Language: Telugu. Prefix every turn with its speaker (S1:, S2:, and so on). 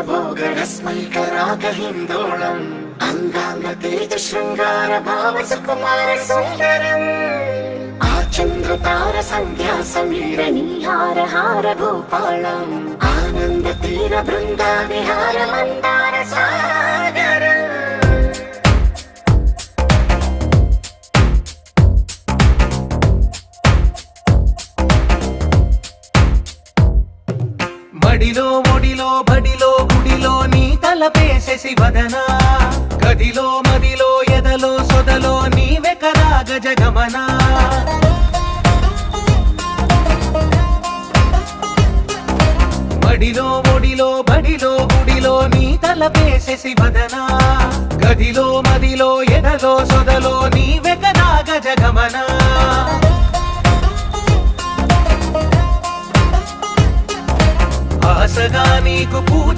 S1: भोगरस्मैकरागहिन्दोळम् अङ्गाङ्गतेज शृङ्गार भाव सुकुमार सुन्दरम् आचन्द्रतार सन्ध्या समीर नीहार हार भूपालम् आनन्द तीर बृन्दा विहार मन्दार सागरम्
S2: మడిలో ఒడిలో బడిలో గుడిలో నీ తలపేసేసి వదనా గదిలో మదిలో ఎదలో సొదలో నీవే కదా గజగమనా మడిలో ఒడిలో బడిలో గుడిలో నీ తలపేసేసి వదనా గదిలో మదిలో ఎదలో సొదలో నీవే కదా గజగమనా ఆశగా నీకు పూజ